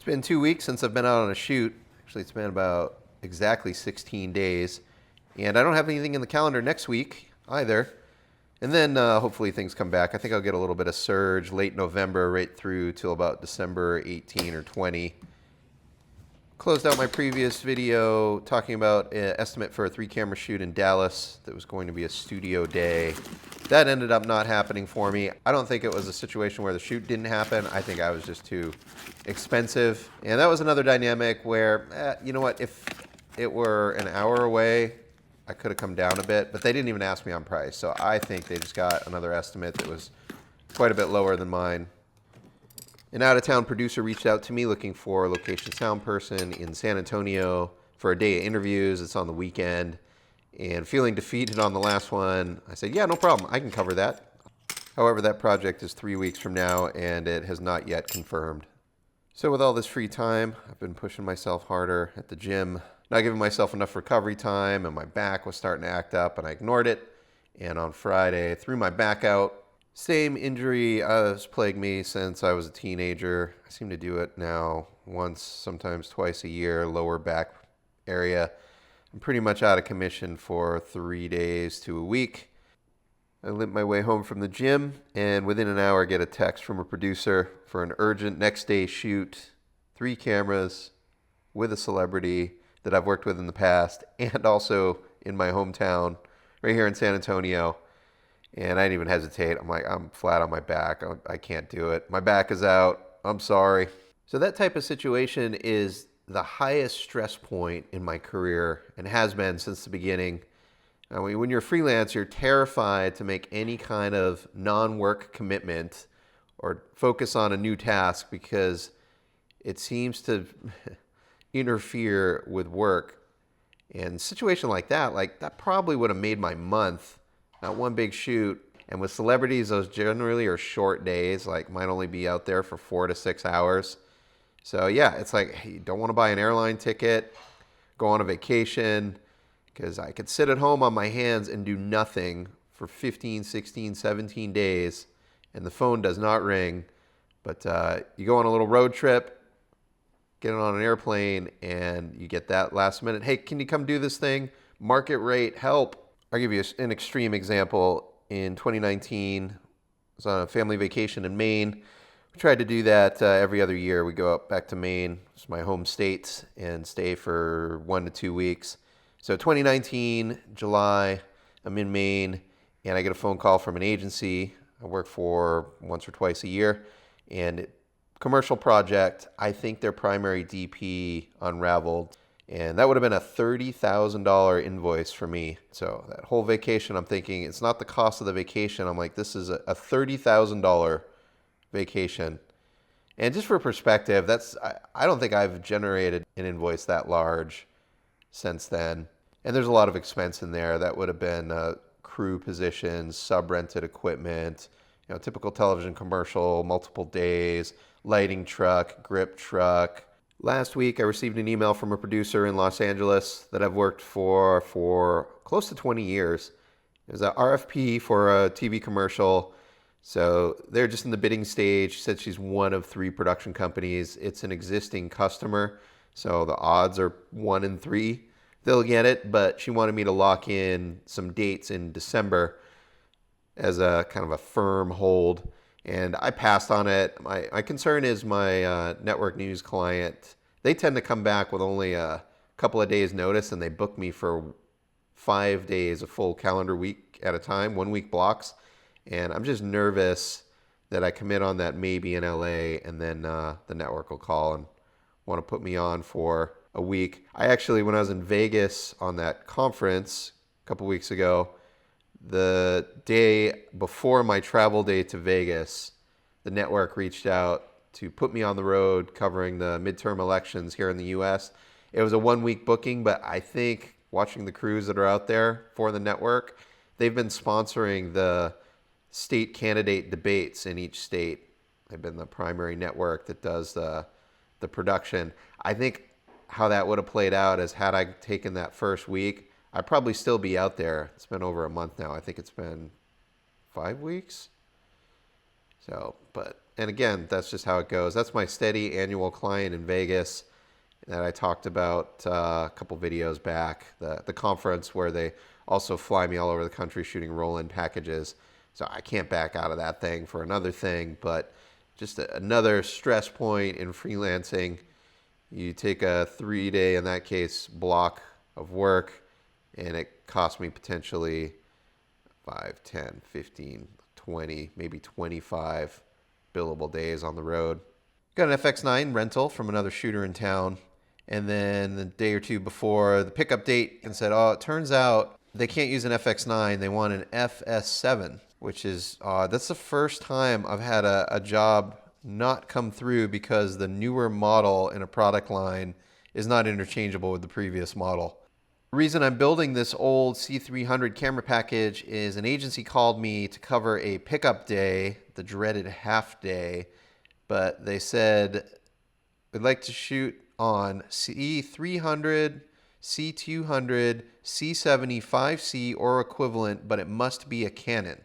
It's been 2 weeks since I've been out on a shoot. Actually, it's been about exactly 16 days. And I don't have anything in the calendar next week either. And then hopefully things come back. I think I'll get a little bit of surge late November right through till about December 18 or 20. Closed out my previous video talking about an estimate for a 3-camera shoot in Dallas that was going to be a studio day. That ended up not happening for me. I don't think it was a situation where the shoot didn't happen. I think I was just too expensive. And that was another dynamic where, you know what, if it were an hour away, I could have come down a bit, but they didn't even ask me on price. So I think they just got another estimate that was quite a bit lower than mine. An out-of-town producer reached out to me looking for a location sound person in San Antonio for a day of interviews. It's on the weekend. And feeling defeated on the last one, I said, yeah, no problem. I can cover that. However, that project is 3 weeks from now, and it has not yet confirmed. So with all this free time, I've been pushing myself harder at the gym, not giving myself enough recovery time, and my back was starting to act up, and I ignored it. And on Friday, threw my back out. Same injury has plagued me since I was a teenager. I seem to do it now once, sometimes twice a year, lower back area. I'm pretty much out of commission for 3 days to a week. I limp my way home from the gym, and within an hour get a text from a producer for an urgent next day shoot, 3 cameras, with a celebrity that I've worked with in the past, and also in my hometown, right here in San Antonio. And I didn't even hesitate. I'm like, I'm flat on my back. I can't do it. My back is out. I'm sorry. So that type of situation is the highest stress point in my career and has been since the beginning. When you're a freelancer, you're terrified to make any kind of non-work commitment or focus on a new task because it seems to interfere with work. And a situation like that probably would have made my month. Not one big shoot. And with celebrities, those generally are short days, like might only be out there for 4 to 6 hours. So yeah, it's like, hey, you don't want to buy an airline ticket, go on a vacation, because I could sit at home on my hands and do nothing for 15, 16, 17 days, and the phone does not ring. But you go on a little road trip, get on an airplane, and you get that last minute, hey, can you come do this thing? Market rate, help. I'll give you an extreme example. In 2019, I was on a family vacation in Maine. We tried to do that every other year. We go up back to Maine, it's my home state, and stay for 1 to 2 weeks. So 2019, July, I'm in Maine, and I get a phone call from an agency I work for once or twice a year, and commercial project. I think their primary DP unraveled. And that would have been a $30,000 invoice for me. So that whole vacation, I'm thinking, it's not the cost of the vacation. I'm like, this is a $30,000 vacation. And just for perspective, I don't think I've generated an invoice that large since then. And there's a lot of expense in there. That would have been crew positions, sub-rented equipment, typical television commercial, multiple days, lighting truck, grip truck. Last week, I received an email from a producer in Los Angeles that I've worked for close to 20 years. It was an RFP for a TV commercial. So they're just in the bidding stage. She said she's one of 3 production companies. It's an existing customer. So the odds are 1 in 3 they'll get it. But she wanted me to lock in some dates in December as a kind of a firm hold. And I passed on it. My concern is my network news client, they tend to come back with only a couple of days notice, and they book me for 5 days, a full calendar week at a time, 1 week blocks. And I'm just nervous that I commit on that maybe in LA, and then the network will call and want to put me on for a week. I actually, when I was in Vegas on that conference a couple weeks ago, the day before my travel day to Vegas, the network reached out to put me on the road covering the midterm elections here in the US. It was a 1 week booking, but I think watching the crews that are out there for the network, they've been sponsoring the state candidate debates in each state. They've been the primary network that does the production. I think how that would have played out is had I taken that first week, I'd probably still be out there. It's been over a month now. I think it's been 5 weeks. So, but And again, that's just how it goes. That's my steady annual client in Vegas that I talked about a couple videos back. The conference where they also fly me all over the country shooting roll-in packages. So I can't back out of that thing for another thing, but just another stress point in freelancing. You take a 3-day, in that case, block of work, and it costs me potentially 5, 10, 15, 20, maybe 25 billable days on the road. Got an FX9 rental from another shooter in town. And then the day or two before the pickup date, and said, oh, it turns out they can't use an FX9. They want an FS7, which is that's the first time I've had a job not come through because the newer model in a product line is not interchangeable with the previous model. The reason I'm building this old C300 camera package is an agency called me to cover a pickup day, the dreaded half day, but they said, we'd like to shoot on C300, C200, C70, 5C or equivalent, but it must be a Canon.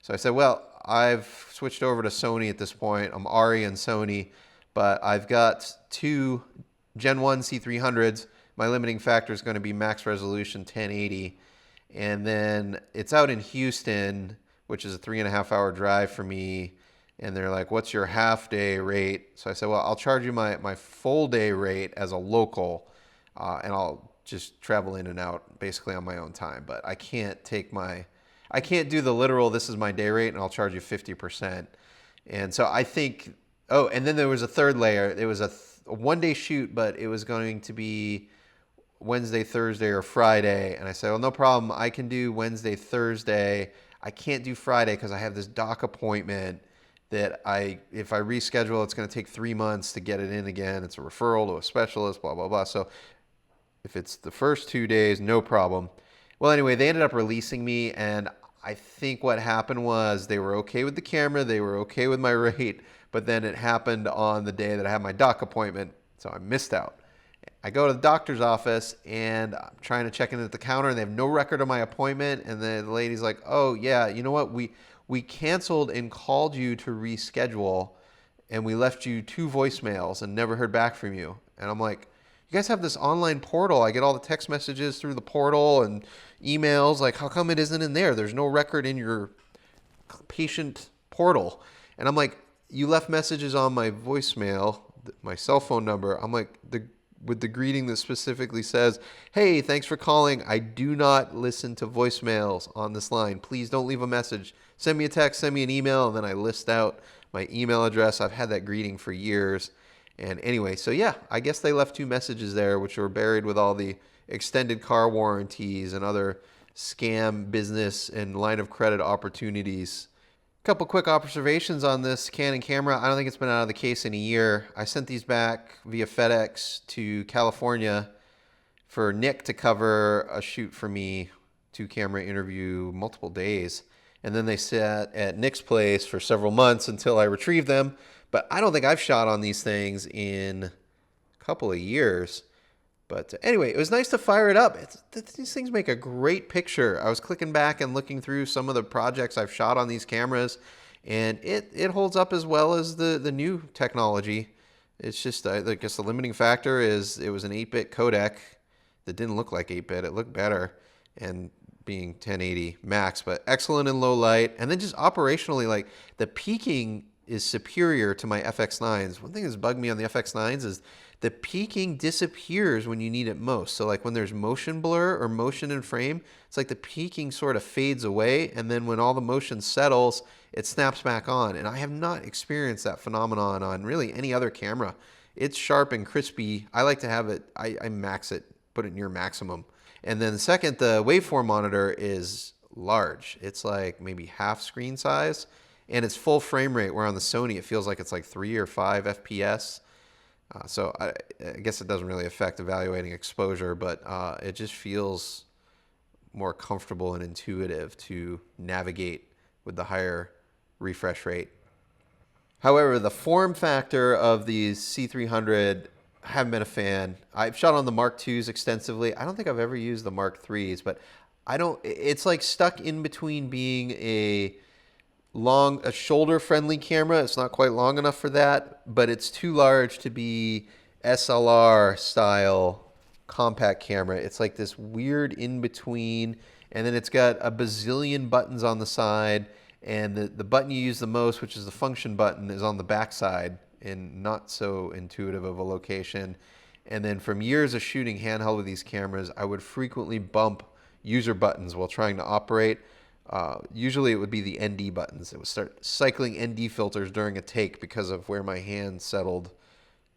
So I said, well, I've switched over to Sony at this point. I'm Ari and Sony, but I've got 2 Gen 1 C300s. My limiting factor is going to be max resolution 1080. And then it's out in Houston, which is a 3.5-hour drive for me. And they're like, what's your half day rate? So I said, well, I'll charge you my full day rate as a local, and I'll just travel in and out basically on my own time. But I can't do the literal, this is my day rate, and I'll charge you 50%. And so I think, oh, and then there was a third layer. It was a 1-day shoot, but it was going to be Wednesday, Thursday, or Friday. And I said, well, no problem. I can do Wednesday, Thursday. I can't do Friday because I have this doc appointment that if I reschedule, it's going to take 3 months to get it in again. It's a referral to a specialist, blah, blah, blah. So if it's the first 2 days, no problem. Well, anyway, they ended up releasing me, and I think what happened was they were okay with the camera, they were okay with my rate, but then it happened on the day that I had my doc appointment, so I missed out. I go to the doctor's office, and I'm trying to check in at the counter, and they have no record of my appointment, and then the lady's like, oh, yeah, you know what, we canceled and called you to reschedule, and we left you 2 voicemails and never heard back from you. And I'm like, you guys have this online portal. I get all the text messages through the portal and emails. Like, how come it isn't in there? There's no record in your patient portal. And I'm like, you left messages on my voicemail, my cell phone number. I'm like, with the greeting that specifically says, hey, thanks for calling. I do not listen to voicemails on this line. Please don't leave a message. Send me a text, send me an email, and then I list out my email address. I've had that greeting for years. And anyway, so yeah, I guess they left 2 messages there, which were buried with all the extended car warranties and other scam business and line of credit opportunities. Couple quick observations on this Canon camera. I don't think it's been out of the case in a year. I sent these back via FedEx to California for Nick to cover a shoot for me, 2-camera interview, multiple days. And then they sat at Nick's place for several months until I retrieved them. But I don't think I've shot on these things in a couple of years. But anyway, it was nice to fire it up. These things make a great picture. I was clicking back and looking through some of the projects I've shot on these cameras, and it holds up as well as the new technology. It's just, I guess the limiting factor is it was an 8-bit codec that didn't look like 8-bit. It looked better, and being 1080 max, but excellent in low light. And then just operationally, like the peaking is superior to my FX9s. One thing that's bugged me on the FX9s is the peaking disappears when you need it most. So like when there's motion blur or motion in frame, it's like the peaking sort of fades away, and then when all the motion settles, it snaps back on. And I have not experienced that phenomenon on really any other camera. It's sharp and crispy. I like to have it, I max it, put it near maximum. And then second, the waveform monitor is large. It's like maybe half screen size, and it's full frame rate, where on the Sony it feels like it's like 3 or 5 FPS. So I guess it doesn't really affect evaluating exposure, but it just feels more comfortable and intuitive to navigate with the higher refresh rate. However, the form factor of these C300, I haven't been a fan. I've shot on the Mark IIs extensively. I don't think I've ever used the Mark IIIs, but it's like stuck in between being a a shoulder-friendly camera. It's not quite long enough for that, but it's too large to be SLR style compact camera. It's like this weird in between, and then it's got a bazillion buttons on the side, and the button you use the most, which is the function button, is on the back side in not so intuitive of a location. And then from years of shooting handheld with these cameras, I would frequently bump user buttons while trying to operate. Usually it would be the ND buttons. It would start cycling ND filters during a take because of where my hand settled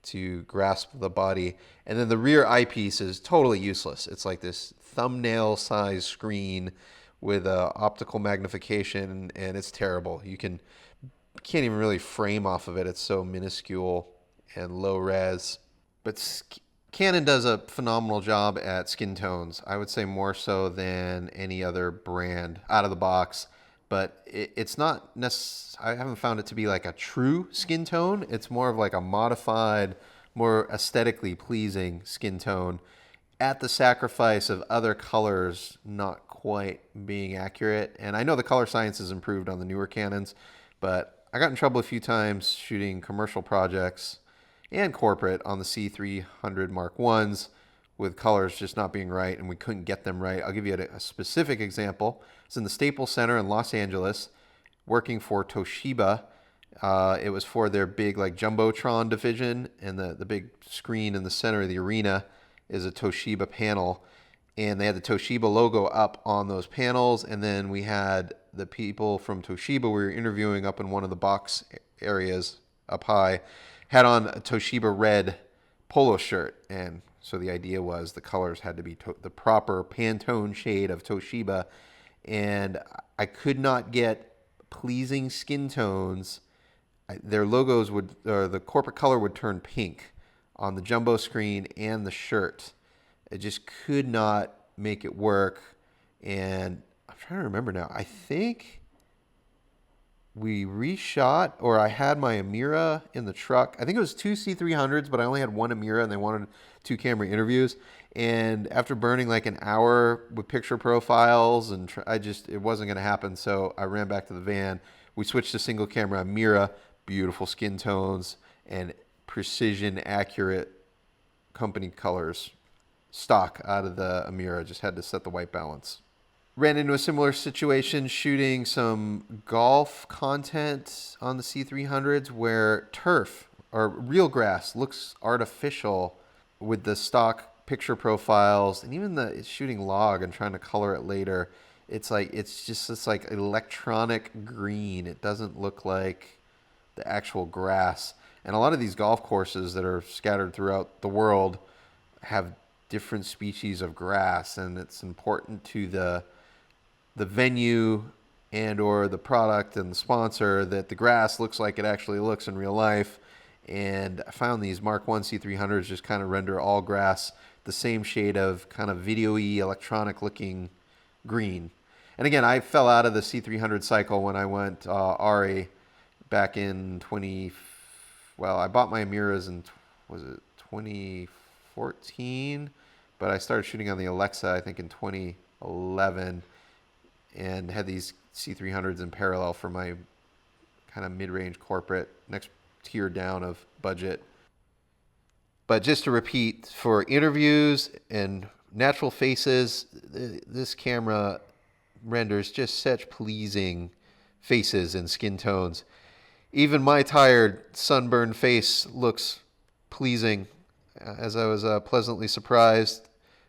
to grasp the body. And then the rear eyepiece is totally useless. It's like this thumbnail size screen with optical magnification, and it's terrible. Can't even really frame off of it. It's so minuscule and low res. But Canon does a phenomenal job at skin tones. I would say more so than any other brand out of the box. But it's not I haven't found it to be like a true skin tone. It's more of like a modified, more aesthetically pleasing skin tone at the sacrifice of other colors not quite being accurate. And I know the color science has improved on the newer Canons, but I got in trouble a few times shooting commercial projects and corporate on the C300 Mark I's with colors just not being right, and we couldn't get them right. I'll give you a specific example. It's in the Staples Center in Los Angeles, working for Toshiba. It was for their big like Jumbotron division, and the big screen in the center of the arena is a Toshiba panel, and they had the Toshiba logo up on those panels, and then we had the people from Toshiba we were interviewing up in one of the box areas up high had on a Toshiba red polo shirt, and so the idea was the colors had to be the proper Pantone shade of Toshiba, and I could not get pleasing skin tones. Their logos or the corporate color would turn pink on the jumbo screen and the shirt. It just could not make it work, and I'm trying to remember now. I think we reshot, or I had my Amira in the truck. I think it was two C300s, but I only had one Amira, and they wanted 2 camera interviews. And after burning like an hour with picture profiles, and it wasn't going to happen. So I ran back to the van. We switched to single camera Amira, beautiful skin tones and precision accurate company colors, stock out of the Amira. Just had to set the white balance. Ran into a similar situation shooting some golf content on the C300s where turf or real grass looks artificial with the stock picture profiles, and even the shooting log and trying to color it later. It's just this like electronic green. It doesn't look like the actual grass. And a lot of these golf courses that are scattered throughout the world have different species of grass, and it's important to the venue and or the product and the sponsor that the grass looks like it actually looks in real life. And I found these Mark 1 C300s just kind of render all grass the same shade of kind of video-y electronic looking green. And again, I fell out of the C300 cycle when I went ARI back in I bought my Amiras in, was it 2014? But I started shooting on the Alexa, I think in 2011, and had these C300s in parallel for my kind of mid-range corporate, next tier down of budget. But just to repeat, for interviews and natural faces, this camera renders just such pleasing faces and skin tones. Even my tired, sunburned face looks pleasing, as I was pleasantly surprised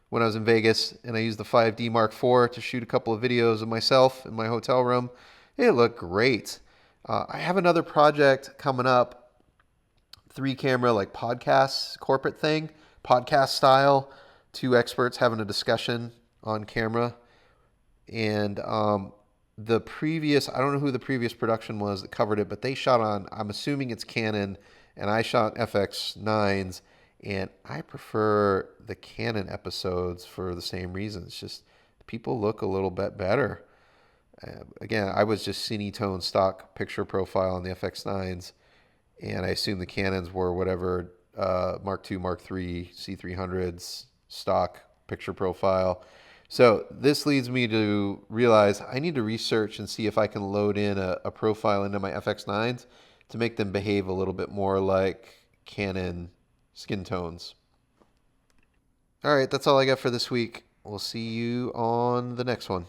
when I was in Vegas and I used the 5D Mark IV to shoot a couple of videos of myself in my hotel room. It looked great. I have another project coming up, 3-camera like podcast corporate thing, podcast style, 2 experts having a discussion on camera. And the previous, I don't know who the previous production was that covered it, but they shot on, I'm assuming it's Canon, and I shot FX9s, and I prefer the Canon episodes for the same reasons. Just people look a little bit better. Again, I was just cine-tone stock picture profile on the FX9s, and I assume the Canons were whatever Mark II, Mark III, C300s stock picture profile. So this leads me to realize I need to research and see if I can load in a profile into my FX9s to make them behave a little bit more like Canon skin tones. All right, that's all I got for this week. We'll see you on the next one.